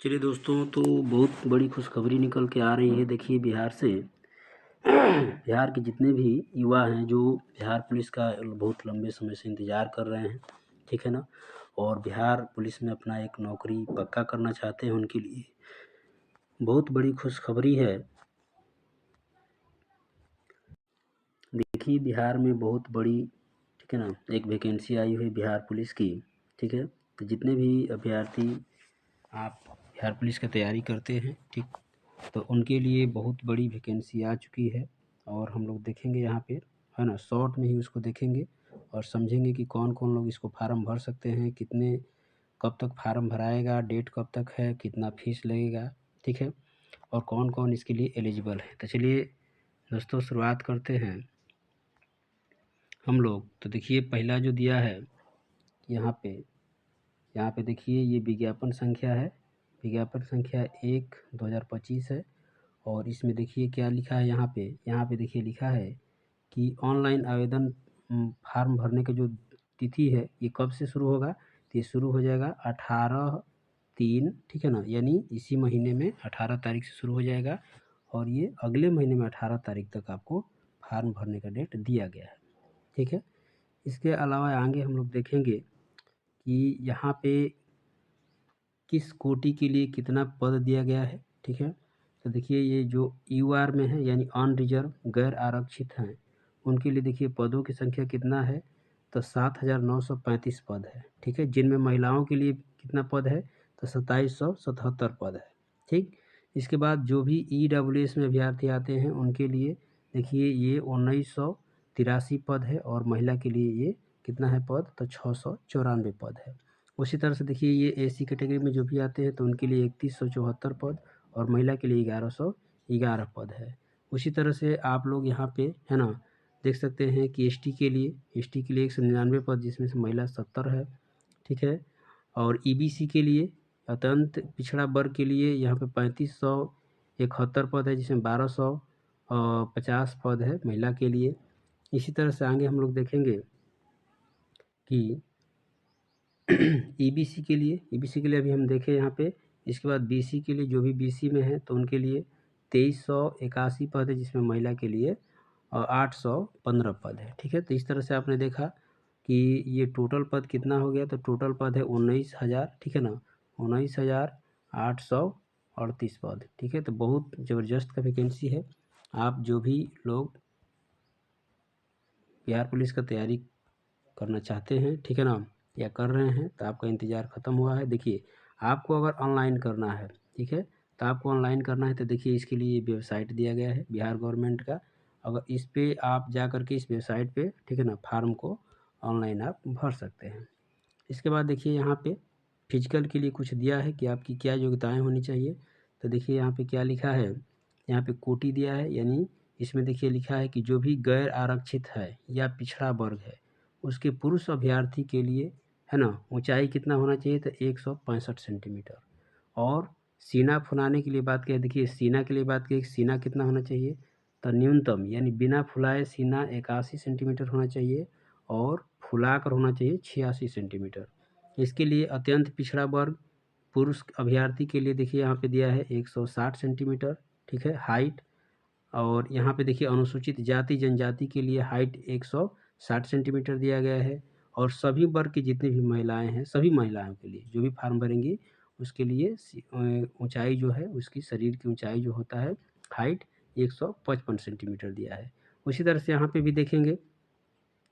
चलिए दोस्तों, तो बहुत बड़ी खुशखबरी निकल के आ रही है। देखिए बिहार से बिहार के जितने भी युवा हैं जो बिहार पुलिस का बहुत लंबे समय से इंतज़ार कर रहे हैं, ठीक है ना, और बिहार पुलिस में अपना एक नौकरी पक्का करना चाहते हैं, उनके लिए बहुत बड़ी खुशखबरी है। देखिए बिहार में बहुत बड़ी, ठीक है ना, एक वैकेंसी आई हुई बिहार पुलिस की, ठीक है। तो जितने भी अभ्यर्थी आप बिहार पुलिस की तैयारी करते हैं, ठीक, तो उनके लिए बहुत बड़ी वैकेंसी आ चुकी है। और हम लोग देखेंगे यहाँ पे, है ना, शॉर्ट में ही उसको देखेंगे और समझेंगे कि कौन कौन लोग इसको फार्म भर सकते हैं, कितने कब तक फार्म भराएगा, डेट कब तक है, कितना फीस लगेगा, ठीक है, और कौन कौन इसके लिए एलिजिबल है। तो चलिए दोस्तों शुरुआत करते हैं हम लोग। तो देखिए पहला जो दिया है यहाँ पे देखिए ये विज्ञापन संख्या है, विज्ञापन संख्या 1/2025 है। और इसमें देखिए क्या लिखा है, यहाँ पे देखिए लिखा है कि ऑनलाइन आवेदन फार्म भरने का जो तिथि है ये कब से शुरू होगा। तो ये शुरू हो जाएगा 18/3, ठीक है ना, यानी इसी महीने में 18 तारीख से शुरू हो जाएगा और ये अगले महीने में 18 तारीख तक आपको फार्म भरने का डेट दिया गया है, ठीक है। इसके अलावा आगे हम लोग देखेंगे कि यहाँ पे किस कोटि के लिए कितना पद दिया गया है, ठीक है। तो देखिए ये जो यूआर में है यानी अन रिजर्व गैर आरक्षित हैं, उनके लिए देखिए पदों की संख्या कितना है, तो 7,935 पद है, ठीक है। जिनमें महिलाओं के लिए कितना पद है, तो 2,777 पद है, ठीक। इसके बाद जो भी EWS में अभ्यर्थी आते हैं उनके लिए देखिए ये 1983 पद है और महिला के लिए ये कितना है पद, तो 694 पद है। उसी तरह से देखिए ये एसी कैटेगरी में जो भी आते हैं तो उनके लिए 3174 पद और महिला के लिए 1111 पद है। उसी तरह से आप लोग यहाँ पे, है ना, देख सकते हैं कि एसटी के लिए 199 पद, जिसमें से महिला 70 है, ठीक है। और ईबीसी के लिए अत्यंत पिछड़ा वर्ग के लिए यहाँ पे 3571 पद है, जिसमें 1250 पद है महिला के लिए। इसी तरह से आगे हम लोग देखेंगे कि ईबीसी के लिए अभी हम देखें यहाँ पे। इसके बाद बीसी के लिए, जो भी बीसी में है तो उनके लिए 2381 पद है, जिसमें महिला के लिए 815 पद है, ठीक है। तो इस तरह से आपने देखा कि ये टोटल पद कितना हो गया, तो टोटल पद है 19,000, ठीक है ना, 19,838 पद, ठीक है। तो बहुत ज़बरदस्त का वैकेंसी है। आप जो भी लोग बिहार पुलिस का तैयारी करना चाहते हैं, ठीक है ना, या कर रहे हैं, तो आपका इंतज़ार ख़त्म हुआ है। देखिए आपको अगर ऑनलाइन करना है, ठीक है, तो आपको ऑनलाइन करना है तो देखिए इसके लिए वेबसाइट दिया गया है बिहार गवर्नमेंट का। अगर इस पे आप जा कर के इस वेबसाइट पे, ठीक है ना, फार्म को ऑनलाइन आप भर सकते हैं। इसके बाद देखिए यहाँ पे फिजिकल के लिए कुछ दिया है कि आपकी क्या योग्यताएं होनी चाहिए। तो देखिए यहाँ पे क्या लिखा है, यहाँ पे कोटि दिया है, यानी इसमें देखिए लिखा है कि जो भी गैर आरक्षित है या पिछड़ा वर्ग है उसके पुरुष अभ्यर्थी के लिए, है ना, ऊंचाई कितना होना चाहिए, तो 165 सेंटीमीटर। और सीना फुलाने के लिए बात करें, देखिए सीना के लिए बात करें, सीना कितना होना चाहिए, तो न्यूनतम यानी बिना फुलाए सीना 81 सेंटीमीटर होना चाहिए और फुलाकर होना चाहिए 86 सेंटीमीटर। इसके लिए अत्यंत पिछड़ा वर्ग पुरुष अभ्यर्थी के लिए देखिए यहाँ पे दिया है 160 सेंटीमीटर, ठीक है, हाइट। और यहाँ पे देखिए अनुसूचित जाति जनजाति के लिए हाइट 160 सेंटीमीटर दिया गया है। और सभी वर्ग की जितनी भी महिलाएं हैं, सभी महिलाओं के लिए जो भी फार्म भरेंगी उसके लिए ऊंचाई जो है, उसकी शरीर की ऊंचाई जो होता है, हाइट 155 सेंटीमीटर दिया है। उसी तरह से यहाँ पे भी देखेंगे,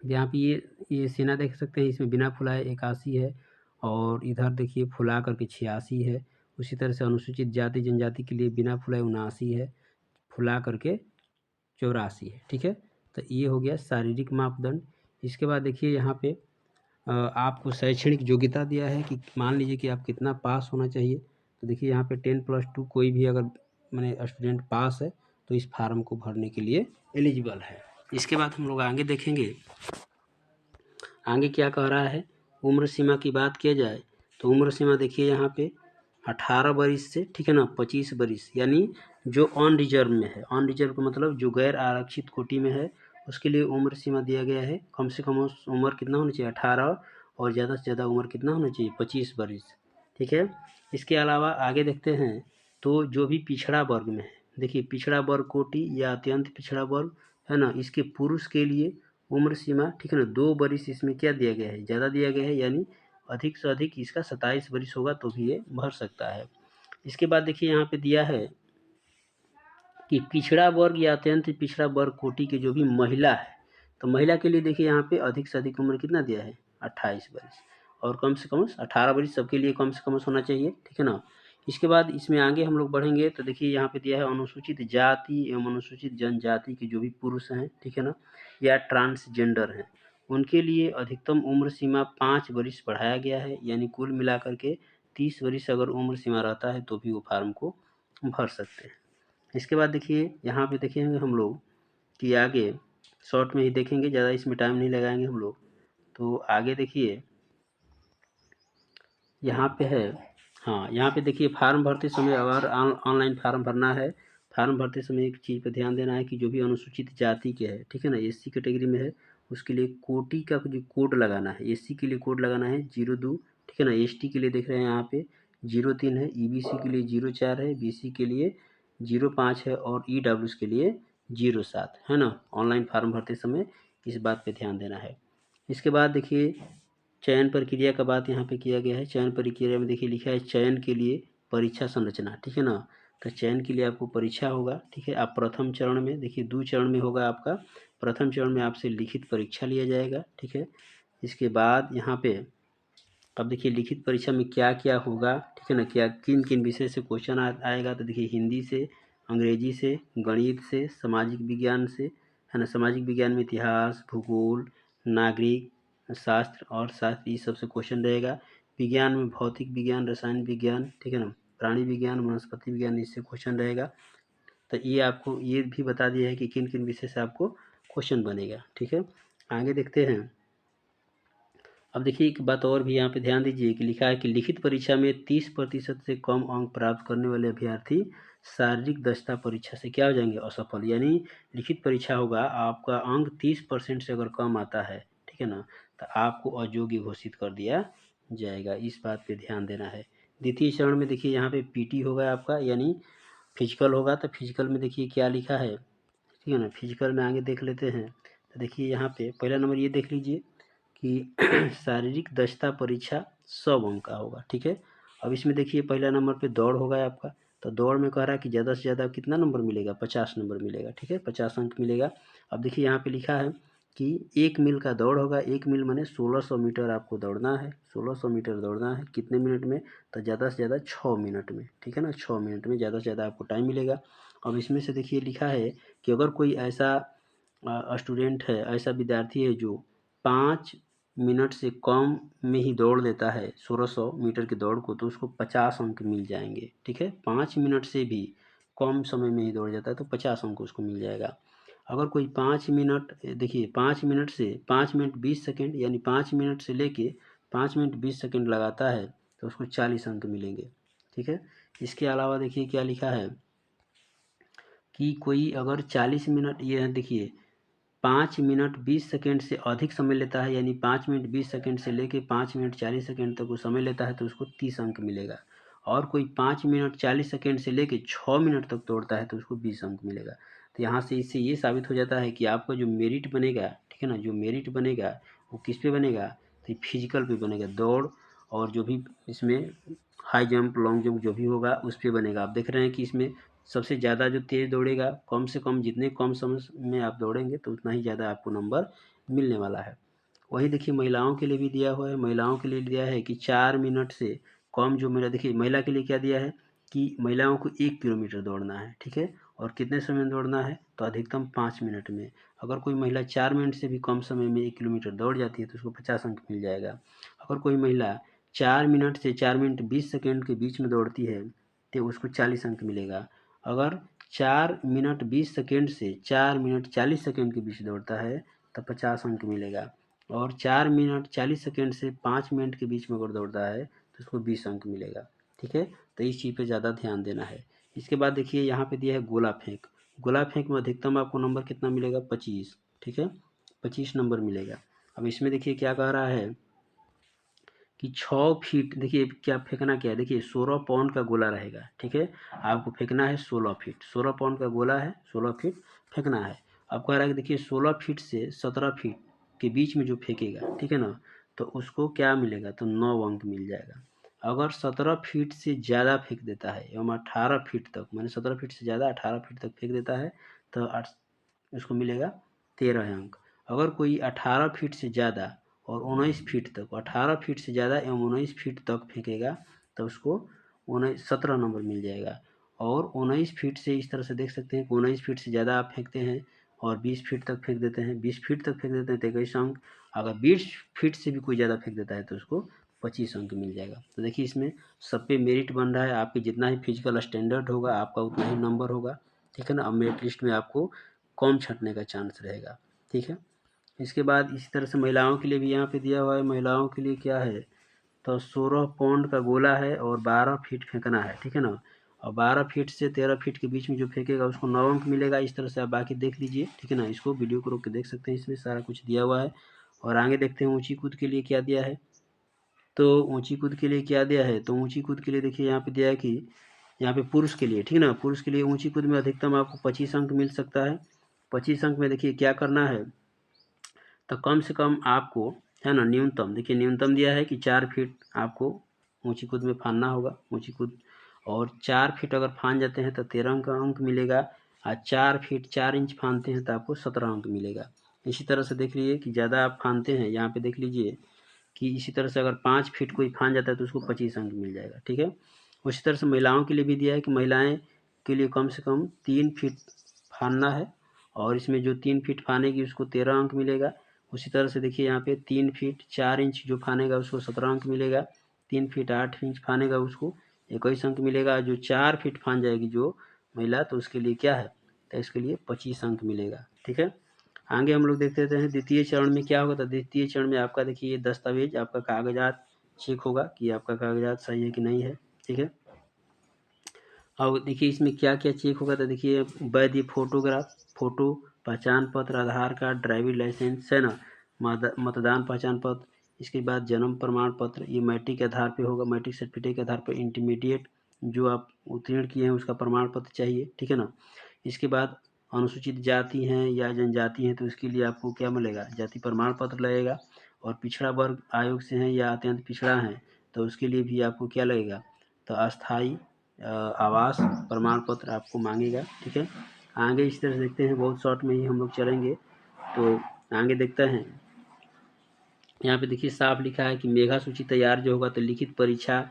यहाँ पे ये सीना देख सकते हैं, इसमें बिना फुलाए 81 है और इधर देखिए फुला करके 86 है। उसी तरह से अनुसूचित जाति जनजाति के लिए बिना फुलाए 79 है, फुला करके 84 है, ठीक है। तो ये हो गया शारीरिक मापदंड। इसके बाद देखिए यहाँ पे आपको शैक्षणिक योग्यता दिया है कि मान लीजिए कि आप कितना पास होना चाहिए। तो देखिए यहाँ पे 10+2 कोई भी अगर मैंने स्टूडेंट पास है तो इस फार्म को भरने के लिए एलिजिबल है। इसके बाद हम लोग आगे देखेंगे, आगे क्या कह रहा है। उम्र सीमा की बात किया जाए तो उम्र सीमा देखिए यहाँ पे 18 वर्ष से, ठीक है ना, 25 वर्ष, यानी जो ऑन रिजर्व में है, ऑन रिजर्व का मतलब जो गैर आरक्षित कोटि में है उसके लिए उम्र सीमा दिया गया है। कम से कम उम्र कितना होना चाहिए, 18, और ज़्यादा से ज़्यादा उम्र कितना होना चाहिए, 25 वर्ष, ठीक है। इसके अलावा आगे देखते हैं तो जो भी पिछड़ा वर्ग में है, देखिए पिछड़ा वर्ग कोटि या अत्यंत पिछड़ा वर्ग है ना, इसके पुरुष के लिए उम्र सीमा, ठीक है ना, 2 वर्ष इसमें क्या दिया गया है, ज़्यादा दिया गया है, यानी अधिक से अधिक इसका 27 वर्ष होगा तो भी ये भर सकता है। इसके बाद देखिए यहाँ पे दिया है कि पिछड़ा वर्ग या अत्यंत पिछड़ा वर्ग कोटि की जो भी महिला है, तो महिला के लिए देखिए यहाँ पे अधिक से अधिक उम्र कितना दिया है, 28 वर्ष, और कम से कम 18 वर्ष सबके लिए कम से कम होना चाहिए, ठीक है ना। इसके बाद इसमें आगे हम लोग बढ़ेंगे तो देखिए यहाँ पे दिया है अनुसूचित जाति एवं अनुसूचित जनजाति के जो भी पुरुष हैं, ठीक है ना, या ट्रांसजेंडर हैं, उनके लिए अधिकतम उम्र सीमा 5 वर्ष बढ़ाया गया है, यानी कुल मिलाकर के 30 वर्ष अगर उम्र सीमा रहता है तो भी वो फार्म को भर सकते हैं। इसके बाद देखिए यहाँ पे देखेंगे हम लोग कि आगे शॉर्ट में ही देखेंगे, ज़्यादा इसमें टाइम नहीं लगाएंगे हम लोग। तो आगे देखिए यहाँ पे है, हाँ यहाँ पे देखिए फार्म भरते समय अगर ऑनलाइन फार्म भरना है, फार्म भरते समय एक चीज़ पे ध्यान देना है कि जो भी अनुसूचित जाति के है, ठीक है ना, एससी कैटेगरी में है, उसके लिए कोटि का जो कोड लगाना है, एससी के लिए कोड लगाना है 02, ठीक है ना, एसटी के लिए देख रहे हैं यहाँ पे 03 है, ईबीसी के लिए 04 है, बीसी के लिए 05 है और ईडब्ल्यूएस के लिए 07 है ना। ऑनलाइन फार्म भरते समय इस बात पे ध्यान देना है। इसके बाद देखिए चयन प्रक्रिया का बात यहाँ पे किया गया है। चयन प्रक्रिया में देखिए लिखा है चयन के लिए परीक्षा संरचना, ठीक है ना, तो चयन के लिए आपको परीक्षा होगा, ठीक है। आप प्रथम चरण में देखिए 2 चरण में होगा आपका। प्रथम चरण में आपसे लिखित परीक्षा लिया जाएगा, ठीक है। इसके बाद यहाँ पे अब देखिए लिखित परीक्षा में क्या क्या होगा, ठीक है ना, क्या किन किन विषय से क्वेश्चन आएगा, तो देखिए हिंदी से, अंग्रेजी से, गणित से, सामाजिक विज्ञान से, है ना, सामाजिक विज्ञान में इतिहास, भूगोल, नागरिक शास्त्र और शास्त्र, ये सबसे क्वेश्चन रहेगा। विज्ञान में भौतिक विज्ञान, रसायन विज्ञान, ठीक है ना, प्राणी विज्ञान, वनस्पति विज्ञान, इससे क्वेश्चन रहेगा। तो ये आपको ये भी बता दिया है कि किन किन विषय से आपको क्वेश्चन बनेगा, ठीक है। आगे देखते हैं। अब देखिए एक बात और भी यहाँ पे ध्यान दीजिए कि लिखा है कि लिखित परीक्षा में 30% से कम अंक प्राप्त करने वाले अभ्यर्थी शारीरिक दक्षता परीक्षा से क्या हो जाएंगे, असफल। यानी लिखित परीक्षा होगा, आपका अंक 30% से अगर कम आता है, ठीक है ना, तो आपको अयोग्य घोषित कर दिया जाएगा। इस बात पे ध्यान देना है। द्वितीय चरण में देखिए यहाँ पे पीटी होगा आपका, यानी फिजिकल होगा। तो फिजिकल में देखिए क्या लिखा है, ठीक है ना, फिजिकल में आगे देख लेते हैं। तो देखिए यहाँ पे पहला नंबर ये देख लीजिए कि शारीरिक दक्षता परीक्षा 100 अंक का होगा, ठीक है। अब इसमें देखिए पहला नंबर पे दौड़ होगा आपका, तो दौड़ में कह रहा है कि ज़्यादा से ज़्यादा कितना नंबर मिलेगा, 50 नंबर मिलेगा, ठीक है, 50 अंक मिलेगा। अब देखिए यहाँ पे लिखा है कि 1 मील का दौड़ होगा, 1 मील माने 1600 मीटर आपको दौड़ना है, 1600 मीटर दौड़ना है कितने मिनट में, तो ज़्यादा से ज़्यादा 6 मिनट में, ठीक है ना, 6 मिनट में ज़्यादा से ज़्यादा आपको टाइम मिलेगा। अब इसमें से देखिए लिखा है कि अगर कोई ऐसा स्टूडेंट है, ऐसा विद्यार्थी है जो 5 मिनट से कम में ही दौड़ लेता है 1600 मीटर की दौड़ को, तो उसको 50 अंक मिल जाएंगे, ठीक है। 5 मिनट से भी कम समय में ही दौड़ जाता है तो 50 अंक उसको मिल जाएगा। अगर कोई 5 मिनट, देखिए 5 मिनट से 5 मिनट 20 सेकेंड, यानी 5 मिनट से लेके 5 मिनट 20 सेकेंड लगाता है तो उसको 40 अंक मिलेंगे, ठीक है। इसके अलावा देखिए क्या लिखा है कि कोई अगर 40 मिनट, ये देखिए 5 मिनट 20 सेकेंड से अधिक समय लेता है, यानी 5 मिनट 20 सेकेंड से लेके 5 मिनट 40 सेकेंड तक वो समय लेता है तो उसको 30 अंक मिलेगा। और कोई 5 मिनट 40 सेकेंड से लेके 6 मिनट तक दौड़ता है तो उसको 20 अंक मिलेगा। तो यहाँ से इससे ये साबित हो जाता है कि आपका जो मेरिट बनेगा, ठीक है ना, जो मेरिट बनेगा वो किस पे बनेगा, तो फिजिकल पे बनेगा, दौड़ और जो भी इसमें हाई जंप लॉन्ग जंप जो भी होगा उस पर बनेगा। आप देख रहे हैं कि इसमें सबसे ज़्यादा जो तेज़ दौड़ेगा, कम से कम जितने कम समय में आप दौड़ेंगे तो उतना ही ज़्यादा आपको नंबर मिलने वाला है। वही देखिए महिलाओं के लिए भी दिया हुआ है। महिलाओं के लिए दिया है कि 4 मिनट से कम जो मेरा, देखिए महिला के लिए क्या दिया है कि महिलाओं को 1 किलोमीटर दौड़ना है, ठीक है, और कितने समय में दौड़ना है, तो अधिकतम 5 मिनट में। अगर कोई महिला 4 मिनट से भी कम समय में 1 किलोमीटर दौड़ जाती है तो उसको 50 अंक मिल जाएगा। अगर कोई महिला 4 मिनट से 4 मिनट 20 सेकेंड के बीच में दौड़ती है तो उसको 40 अंक मिलेगा। अगर 4 मिनट 20 सेकेंड से 4 मिनट 40 सेकेंड के बीच दौड़ता है तो 50 अंक मिलेगा। और 4 मिनट 40 सेकेंड से 5 मिनट के बीच में अगर दौड़ता है तो उसको 20 अंक मिलेगा, ठीक है। तो इस चीज़ पे ज़्यादा ध्यान देना है। इसके बाद देखिए यहाँ पे दिया है गोला फेंक। गोला फेंक में अधिकतम आपको नंबर कितना मिलेगा, 25, ठीक है, 25 नंबर मिलेगा। अब इसमें देखिए क्या कह रहा है कि 6 फीट, देखिए क्या फेंकना क्या है, देखिए 16 पाउंड का गोला रहेगा, ठीक है। आपको फेंकना है 16 फीट, 16 पाउंड का गोला है, 16 फीट फेंकना है। अब कह रहा है कि देखिए 16 फीट से 17 फीट के बीच में जो फेंकेगा, ठीक है ना, तो उसको क्या मिलेगा, तो 9 अंक मिल जाएगा। अगर 17 फीट से ज़्यादा फेंक देता है एवं 18 फीट तक, माने 17 फीट से ज़्यादा 18 फीट तक फेंक देता है तो उसको मिलेगा 13 अंक। अगर कोई 18 फीट से ज़्यादा और 19 फीट तक, 18 फीट से ज़्यादा एवं 19 फीट तक फेंकेगा तो उसको 17 नंबर मिल जाएगा। और 19 फीट से इस तरह से देख सकते हैं कि 19 फीट से ज़्यादा आप फेंकते हैं और 20 फीट तक फेंक देते हैं, 20 फीट तक फेंक देते हैं तो 21 अंक। अगर 20 फीट से भी कोई ज़्यादा फेंक देता है तो उसको 25 अंक मिल जाएगा। तो देखिए इसमें सब पे मेरिट बन रहा है, आपके जितना ही फिजिकल स्टैंडर्ड होगा आपका उतना ही नंबर होगा, ठीक है ना। अब मेरिट लिस्ट में आपको कम छंटने का चांस रहेगा, ठीक है। इसके बाद इसी तरह से महिलाओं के लिए भी यहाँ पे दिया हुआ है। महिलाओं के लिए क्या है, तो 16 पाउंड का गोला है और 12 फीट फेंकना है, ठीक है ना। और 12 फीट से 13 फीट के बीच में जो फेंकेगा उसको 9 अंक मिलेगा। इस तरह से आप बाकी देख लीजिए, ठीक है ना। इसको वीडियो को रोक के देख सकते हैं, इसमें सारा कुछ दिया हुआ है। और आगे देखते हैं ऊंची कूद के लिए क्या दिया है। तो ऊंची कूद के लिए क्या दिया है, तो ऊंची कूद के लिए देखिए यहाँ पे दिया है कि यहाँ पे पुरुष के लिए, ठीक है ना, पुरुष के लिए ऊंची कूद में अधिकतम आपको 25 अंक मिल सकता है। 25 अंक में देखिए क्या करना है, तो कम से कम आपको, है ना, न्यूनतम देखिए न्यूनतम दिया है कि 4 फीट आपको ऊंची कूद में फानना होगा, ऊंची कूद। और 4 फीट अगर फान जाते हैं तो 13 अंक मिलेगा। और 4 फीट 4 इंच फानते हैं तो आपको 17 अंक मिलेगा। इसी तरह से देख लीजिए कि ज़्यादा आप फानते हैं, यहाँ पे देख लीजिए कि इसी तरह से अगर 5 फीट कोई फान जाता है तो उसको 25 अंक मिल जाएगा, ठीक है। उसी तरह से महिलाओं के लिए भी दिया है कि महिलाएं के लिए कम से कम 3 फीट फानना है और इसमें जो 3 फीट फानेगी उसको 13 अंक मिलेगा। उसी तरह से देखिए यहाँ पे 3 फीट 4 इंच जो फानेगा उसको 17 अंक मिलेगा। 3 फीट 8 इंच फानेगा उसको 21 अंक मिलेगा। जो 4 फीट फान जाएगी जो महिला तो उसके लिए क्या है, तो इसके लिए 25 अंक मिलेगा, ठीक है। आगे हम लोग देख लेते हैं द्वितीय चरण में क्या होगा। तो द्वितीय चरण में आपका देखिए दस्तावेज, आपका कागजात चेक होगा कि आपका कागजात सही है कि नहीं है, ठीक है। अब देखिए इसमें क्या क्या चेक होगा, तो देखिए वैध फोटोग्राफ, फोटो, पहचान पत्र, आधार कार्ड, ड्राइविंग लाइसेंस, है ना, मतदान पहचान पत्र। इसके बाद जन्म प्रमाण पत्र, ये मैट्रिक के आधार पे होगा, मैट्रिक सर्टिफिकेट के आधार पर। इंटरमीडिएट जो आप उत्तीर्ण किए हैं उसका प्रमाण पत्र चाहिए, ठीक है ना। इसके बाद अनुसूचित जाति हैं या जनजाति हैं तो उसके लिए आपको क्या मिलेगा, जाति प्रमाण पत्र लगेगा। और पिछड़ा वर्ग आयोग से हैं या अत्यंत पिछड़ा हैं तो उसके लिए भी आपको क्या लगेगा, तो अस्थाई आवास प्रमाण पत्र आपको मांगेगा, ठीक है। आगे इस तरह से देखते हैं, बहुत शॉर्ट में ही हम लोग चलेंगे। तो आगे देखते हैं, यहाँ पे देखिए साफ लिखा है कि मेधा सूची तैयार जो होगा तो लिखित परीक्षा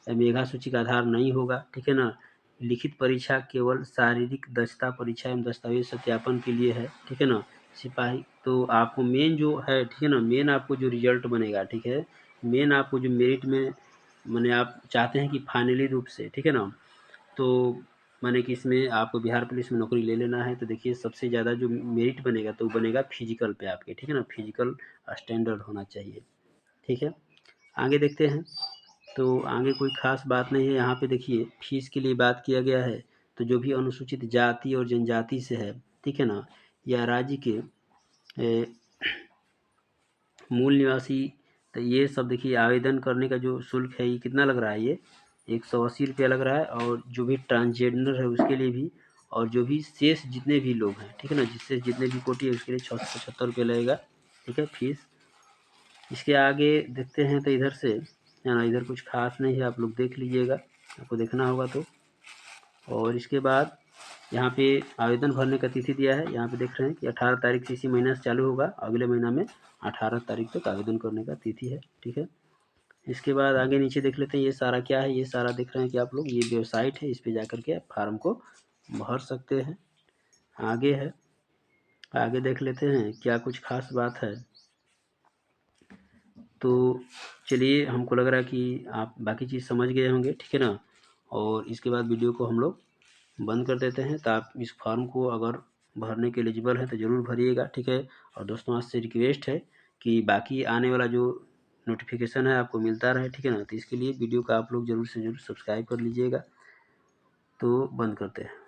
मेधा सूची का आधार नहीं होगा, ठीक है ना। लिखित परीक्षा केवल शारीरिक दक्षता परीक्षा एवं दस्तावेज सत्यापन के लिए है, ठीक है ना। सिपाही तो आपको मेन जो है, ठीक है ना, मेन आपको जो रिजल्ट बनेगा, ठीक है, मेन आपको जो मेरिट में माने आप चाहते हैं कि फाइनली रूप से, ठीक है ना, तो माने कि इसमें आपको बिहार पुलिस में नौकरी ले लेना है तो देखिए सबसे ज़्यादा जो मेरिट बनेगा तो बनेगा फिजिकल पे आपके, ठीक है ना, फिजिकल स्टैंडर्ड होना चाहिए, ठीक है। आगे देखते हैं, तो आगे कोई खास बात नहीं है। यहाँ पे देखिए फीस के लिए बात किया गया है। तो जो भी अनुसूचित जाति और जनजाति से है, ठीक है ना, या राज्य के मूल निवासी, तो ये सब देखिए आवेदन करने का जो शुल्क है ये कितना लग रहा है, ये 180 रुपया लग रहा है। और जो भी ट्रांसजेंडर है उसके लिए भी, और जो भी शेष जितने भी लोग हैं, ठीक है ना, जिससे जितने भी कोटि है उसके लिए 675 रुपये लगेगा, ठीक है, फीस। इसके आगे देखते हैं तो इधर से, है ना, इधर कुछ खास नहीं है, आप लोग देख लीजिएगा, आपको देखना होगा तो। और इसके बाद यहाँ पे आवेदन भरने का तिथि दिया है, यहाँ पे देख रहे हैं कि 18 तारीख से इसी महीने से चालू होगा, अगले महीना में 18 तारीख तक आवेदन करने का तिथि है, ठीक है। इसके बाद आगे नीचे देख लेते हैं, ये सारा क्या है, ये सारा देख रहे हैं कि आप लोग, ये वेबसाइट है, इस पर जा करके आप फार्म को भर सकते हैं। आगे है, आगे देख लेते हैं क्या कुछ खास बात है। तो चलिए, हमको लग रहा है कि आप बाकी चीज़ समझ गए होंगे, ठीक है ना। और इसके बाद वीडियो को हम लोग बंद कर देते हैं। तो आप इस फॉर्म को अगर भरने के एलिजिबल है तो ज़रूर भरिएगा, ठीक है। और दोस्तों आपसे रिक्वेस्ट है कि बाकी आने वाला जो नोटिफिकेशन है आपको मिलता रहे, ठीक है ना। तो इसके लिए वीडियो का आप लोग ज़रूर से ज़रूर सब्सक्राइब कर लीजिएगा। तो बंद करते हैं।